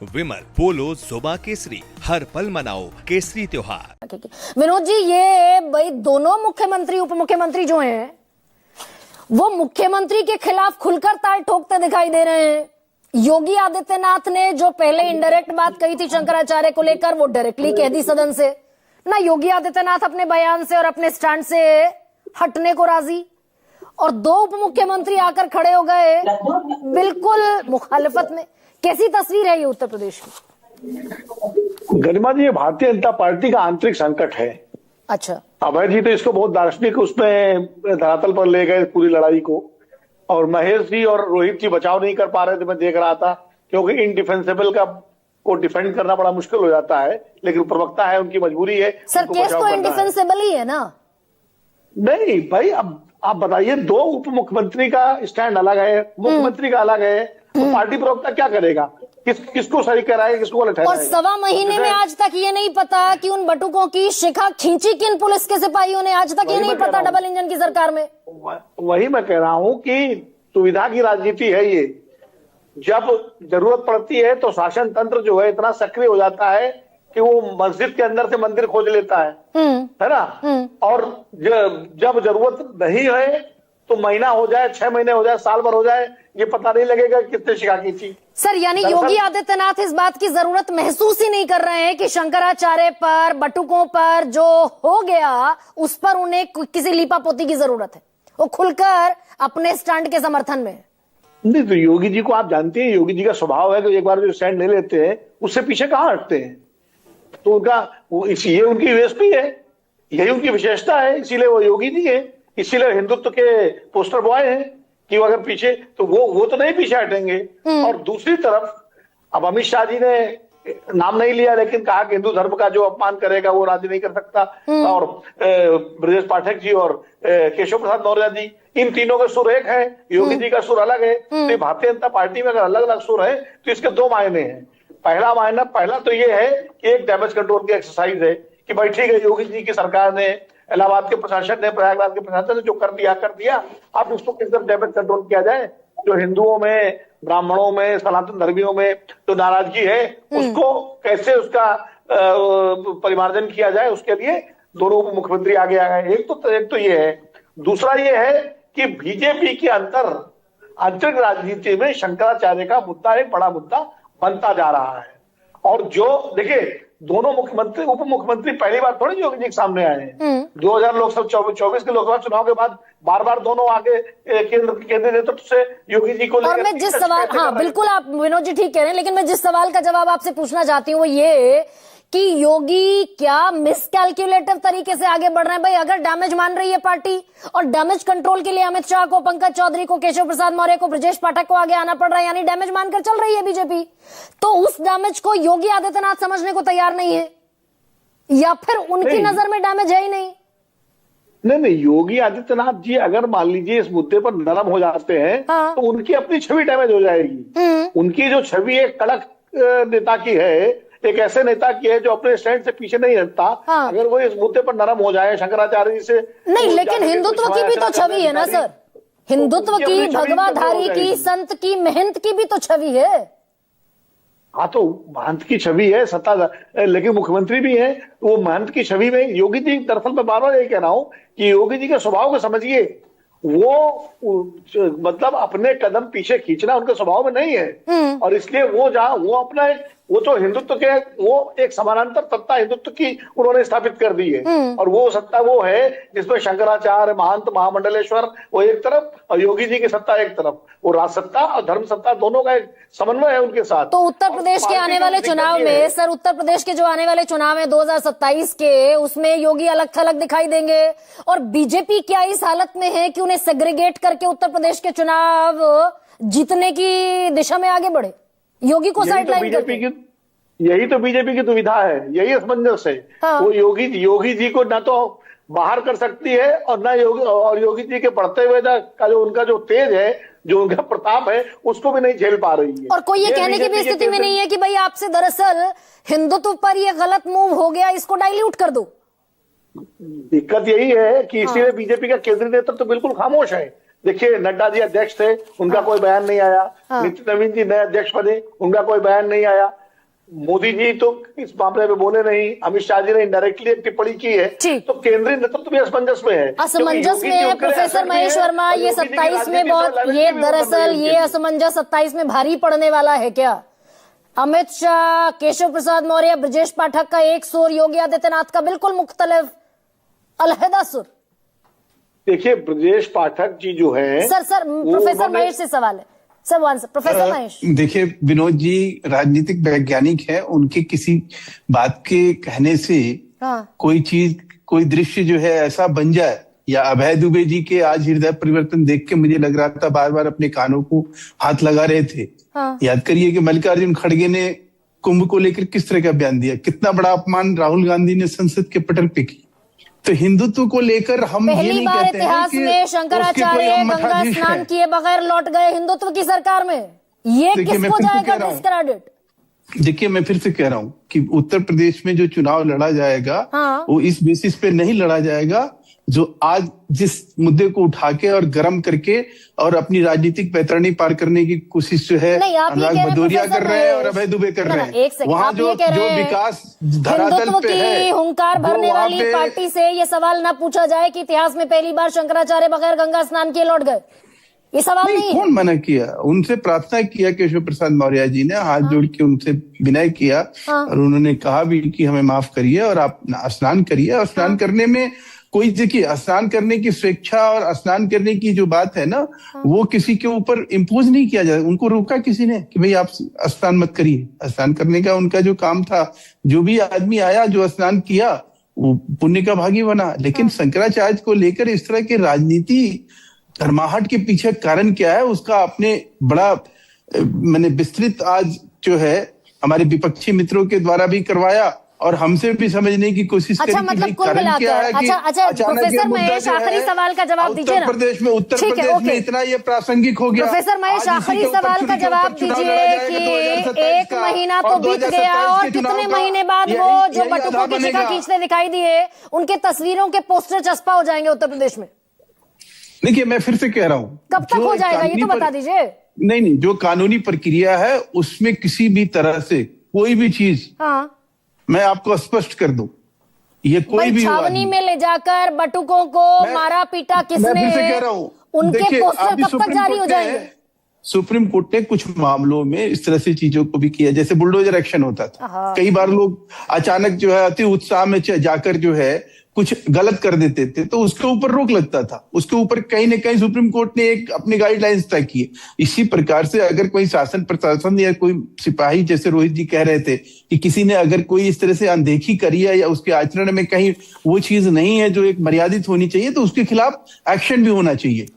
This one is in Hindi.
विमल पोलो जुबा केसरी, हर पल मनाओ केसरी त्योहार। विनोद जी, ये भाई दोनों मुख्यमंत्री उप मुख्यमंत्री जो हैं वो मुख्यमंत्री के खिलाफ खुलकर ताल ठोकते दिखाई दे रहे हैं। योगी आदित्यनाथ ने जो पहले इनडायरेक्ट बात कही थी शंकराचार्य को लेकर, वो डायरेक्टली कह दी सदन से। ना योगी आदित्यनाथ अपने बयान से और अपने स्टैंड से हटने को राजी, और दो उप मुख्यमंत्री आकर खड़े हो गए बिल्कुल मुखालिफत में। कैसी तस्वीर है ये उत्तर प्रदेश की? गरिमा जी, ये भारतीय जनता पार्टी का आंतरिक संकट है। अच्छा, अभय जी तो इसको बहुत दार्शनिक उसमें धरातल पर ले गए पूरी लड़ाई को, और महेश जी और रोहित जी बचाव नहीं कर पा रहे थे, मैं देख रहा था, क्योंकि इनडिफेंसिबल का को डिफेंड करना बड़ा मुश्किल हो जाता है, लेकिन प्रवक्ता है, उनकी मजबूरी है। सर केस तो इनडिफेंसिबल ही है ना? नहीं भाई, अब आप बताइए, दो उप मुख्यमंत्री का स्टैंड अलग है, मुख्यमंत्री का अलग है, तो पार्टी प्रवक्ता क्या करेगा? किसको सही कराएगा, किसको गलत ठहराएगा? और सवा महीने में आज तक ये नहीं पता कि उन बटुकों की शिखा खींची किन पुलिस के सिपाहियों ने, आज तक ये नहीं पता डबल इंजन की सरकार में। वही मैं कह रहा हूं कि सुविधा की राजनीति है ये। जब जरूरत पड़ती है तो शासन तंत्र जो है इतना सक्रिय हो जाता है कि वो मस्जिद के अंदर से मंदिर खोज लेता है ना? और जब जरूरत नहीं है तो महीना हो जाए, 6 महीने हो जाए, साल भर हो जाए, ये पता नहीं लगेगा किसने शिका की थी। सर यानी योगी आदित्यनाथ इस बात की जरूरत महसूस ही नहीं कर रहे हैं कि शंकराचार्य पर, बटुकों पर जो हो गया उस पर उन्हें किसी लीपापोती की जरूरत है। वो खुलकर अपने स्टैंड के समर्थन में। नहीं तो योगी जी को आप जानते हैं, योगी जी का स्वभाव है कि एक बार जो स्टैंड ले लेते हैं उससे पीछे कहां हटते हैं। तो ये उनकी यूएसपी है, यही उनकी विशेषता है, इसीलिए वो योगी जी है, इसीलिए हिंदुत्व के पोस्टर बॉय हैं कि वो अगर पीछे तो वो तो नहीं पीछे हटेंगे। और दूसरी तरफ अब अमित शाह जी ने नाम नहीं लिया, लेकिन कहा कि हिंदू धर्म का जो अपमान करेगा वो राजी नहीं कर सकता। और ब्रजेश पाठक जी और केशव प्रसाद मौर्य जी, इन तीनों के सुर एक है, योगी जी का सुर अलग है। तो भारतीय जनता पार्टी में अगर अलग अलग सुर है तो इसके दो मायने हैं। पहला तो ये है कि एक डैमेज कंट्रोल की एक्सरसाइज है कि भाई ठीक है, योगी जी की सरकार ने, इलाहाबाद के प्रशासन ने, प्रयागराज के प्रशासन ने जो कर दिया, अब उसको किस तरह डैमेज कंट्रोल किया जाए। जो हिंदुओं में, ब्राह्मणों में, सनातन धर्मियों में जो नाराजगी है उसको कैसे उसका परिमार्जन किया जाए, उसके लिए दोनों उप मुख्यमंत्री आगे आ गए। एक तो ये है। दूसरा ये है कि बीजेपी के आंतरिक राजनीति में शंकराचार्य का मुद्दा एक बड़ा मुद्दा बनता जा रहा है। और जो देखिए, दोनों मुख्यमंत्री, उप मुख्यमंत्री पहली बार थोड़ी योगी जी के सामने आए हैं। 2024 के लोकसभा चुनाव के बाद बार दोनों आगे केंद्रीय नेतृत्व से योगी जी को और मैं जिस सवाल, हाँ बिल्कुल आप विनोद जी ठीक कह रहे हैं, लेकिन मैं जिस सवाल का जवाब आपसे पूछना चाहती हूँ वो ये कि योगी क्या मिसकैलकुलेटिव तरीके से आगे बढ़ रहे हैं? भाई अगर डैमेज मान रही है पार्टी, और डैमेज कंट्रोल के लिए अमित शाह को, पंकज चौधरी को, केशव प्रसाद मौर्य को, ब्रजेश पाठक को आगे आना पड़ रहा है, यानी डैमेज मानकर चल रही है बीजेपी, तो उस डैमेज को योगी आदित्यनाथ समझने को तैयार नहीं है, या फिर उनकी नजर में डैमेज है ही नहीं? नहीं, योगी आदित्यनाथ जी अगर मान लीजिए इस मुद्दे पर नरम हो जाते हैं तो उनकी अपनी छवि डैमेज हो जाएगी। उनकी जो छवि एक कड़क नेता की है, एक ऐसे नेता की है जो अपने स्टैंड से पीछे नहीं हटता, अगर वो इस मुद्दे पर नरम हो जाए शंकराचार्य जी से। नहीं, लेकिन हिंदुत्व की भी तो छवि है ना सर, हिंदुत्व की, भगवाधारी की, संत की, महंत की भी तो छवि है। हाँ, तो महंत की छवि है, सत्ता, लेकिन मुख्यमंत्री भी है, तो वो महंत की छवि में योगी जी, दरअसल मैं बार बार यही कह रहा हूं कि योगी जी के स्वभाव को समझिए। वो मतलब अपने कदम पीछे खींचना उनके स्वभाव में नहीं है, और इसलिए वो तो हिंदुत्व के, वो एक समानांतर सत्ता हिंदुत्व की उन्होंने स्थापित कर दी है। और वो सत्ता वो है जिसमें शंकराचार्य, महंत, महामंडलेश्वर वो एक तरफ, और योगी जी की सत्ता एक तरफ। वो राज सत्ता और धर्म सत्ता दोनों का एक समन्वय है उनके साथ। तो उत्तर प्रदेश के आने वाले चुनाव में सर, उत्तर प्रदेश के जो आने वाले चुनाव है 2027 के, उसमें योगी अलग थलग दिखाई देंगे, और बीजेपी क्या इस हालत में है कि उन्हें सेग्रीगेट करके उत्तर प्रदेश के चुनाव जीतने की दिशा में आगे बढ़े, योगी को साइडलाइन करके? यही तो बीजेपी की दुविधा है, यही असमंजस है। हाँ। वो योगी जी को ना तो बाहर कर सकती है, और ना योगी जी के बढ़ते हुए का जो उनका जो तेज है, जो उनका प्रताप है, उसको भी नहीं झेल पा रही है। और कोई ये कहने की भी स्थिति में नहीं है कि भाई आपसे दरअसल हिंदुत्व पर ये गलत मूव हो गया, इसको डाइल्यूट कर दो। दिक्कत यही है कि इसीलिए बीजेपी का केंद्रीय नेतृत्व तो बिल्कुल खामोश है। देखिए, नड्डा जी अध्यक्ष थे, उनका कोई बयान नहीं आया। नितिन नवीन जी नए अध्यक्ष बने, उनका कोई बयान नहीं आया। मोदी जी तो इस मामले में बोले नहीं, अमित शाह जी ने इनडायरेक्टली एक टिप्पणी की है, ठीक। तो केंद्रीय नेतृत्व भी असमंजस में है। असमंजस में है प्रोफेसर महेश वर्मा, ये 27 में बहुत, ये दरअसल ये असमंजस 27 में भारी पड़ने वाला है क्या? अमित शाह, केशव प्रसाद मौर्य, ब्रजेश पाठक का एक सुर, योगी आदित्यनाथ का बिल्कुल मुख्तलिफ अलहदा सुर। देखिए ब्रजेश पाठक जी जो है, सर प्रोफेसर महेश से सवाल है सर, प्रोफेसर महेश। देखिए विनोद जी राजनीतिक वैज्ञानिक है, उनके किसी बात के कहने से कोई चीज, कोई दृश्य जो है ऐसा बन जाए, या अभय दुबे जी के आज हृदय परिवर्तन देख के मुझे लग रहा था बार बार अपने कानों को हाथ लगा रहे थे। याद करिए कि मल्लिकार्जुन खड़गे ने कुंभ को लेकर किस तरह का बयान दिया, कितना बड़ा अपमान राहुल गांधी ने संसद के पटल पे की। तो हिंदुत्व को लेकर हम पहली बार इतिहास में शंकराचार्य गंगा स्नान किए बगैर लौट गए हिंदुत्व की सरकार में, ये किसको जाएगा डिस्क्रेडिट? देखिए मैं फिर से कह रहा हूं कि उत्तर प्रदेश में जो चुनाव लड़ा जाएगा वो इस बेसिस पे नहीं लड़ा जाएगा जो आज जिस मुद्दे को उठा के और गर्म करके और अपनी राजनीतिक पैतरणी पार करने की कोशिश जो है अनुराग भदौरिया कर रहे हैं और अभय दुबे कर रहे हैं। वहाँ जो विकास धरातल पे है, हुंकार भरने वाली पार्टी से ये सवाल ना पूछा जाए कि इतिहास में पहली बार शंकराचार्य बगैर गंगा स्नान किए लौट गए, ये सवाल नहीं है। कौन मना किया? उनसे प्रार्थना किया केशव प्रसाद मौर्य जी ने, हाथ जोड़ के उनसे विनय किया और उन्होंने कहा भी कि हमें माफ करिए और आप स्नान करिए। और स्नान करने में कोई, देखिए स्नान करने की स्वेच्छा और स्नान करने की जो बात है ना, वो किसी के ऊपर इम्पोज नहीं किया जाए। उनको रोका किसी ने कि भाई आप स्नान मत करिए, स्नान करने का उनका जो काम था, जो भी आदमी आया जो स्नान किया वो पुण्य का भागी बना। लेकिन शंकराचार्य को लेकर इस तरह की राजनीति धर्माहट के पीछे कारण क्या है उसका आपने बड़ा मैंने विस्तृत आज जो है हमारे विपक्षी मित्रों के द्वारा भी करवाया और हमसे भी समझने की कोशिश करी। अच्छा, मतलब कुल मिलाकर प्रोफेसर महेश आखिरी सवाल का जवाब दीजिए ना। उत्तर प्रदेश में इतना ये प्रासंगिक हो गया। प्रोफेसर महेश आखिरी सवाल का जवाब दीजिए कि 1 महीना तो बीत गया और कितने महीने बाद वो जो बटुकों की शिका खींचते दिखाई दिए उनके तस्वीरों के पोस्टर चस्पा हो जाएंगे उत्तर प्रदेश में? देखिए मैं फिर से कह रहा हूँ, कब तक हो जाएगा ये तो बता दीजिए। नहीं, जो कानूनी प्रक्रिया है उसमें किसी भी तरह से कोई भी चीज मैं आपको स्पष्ट कर दूं, ये कोई भी छावनी में ले जाकर बटुकों को मारा पीटा किसने? मैं फिर से कह रहा हूं, उनके पोस्टर कब तक जारी हो जाएंगे? सुप्रीम कोर्ट ने कुछ मामलों में इस तरह से चीजों को भी किया, जैसे बुलडोजर एक्शन होता था। कई बार लोग अचानक जो है अति उत्साह में जाकर जो है कुछ गलत कर देते थे तो उसके ऊपर रोक लगता था। उसके ऊपर कहीं ना कहीं सुप्रीम कोर्ट ने एक अपनी गाइडलाइंस तय की। इसी प्रकार से अगर कोई शासन प्रशासन या कोई सिपाही, जैसे रोहित जी कह रहे थे कि किसी ने अगर कोई इस तरह से अनदेखी करी है या उसके आचरण में कहीं वो चीज नहीं है जो एक मर्यादित होनी चाहिए, तो उसके खिलाफ एक्शन भी होना चाहिए।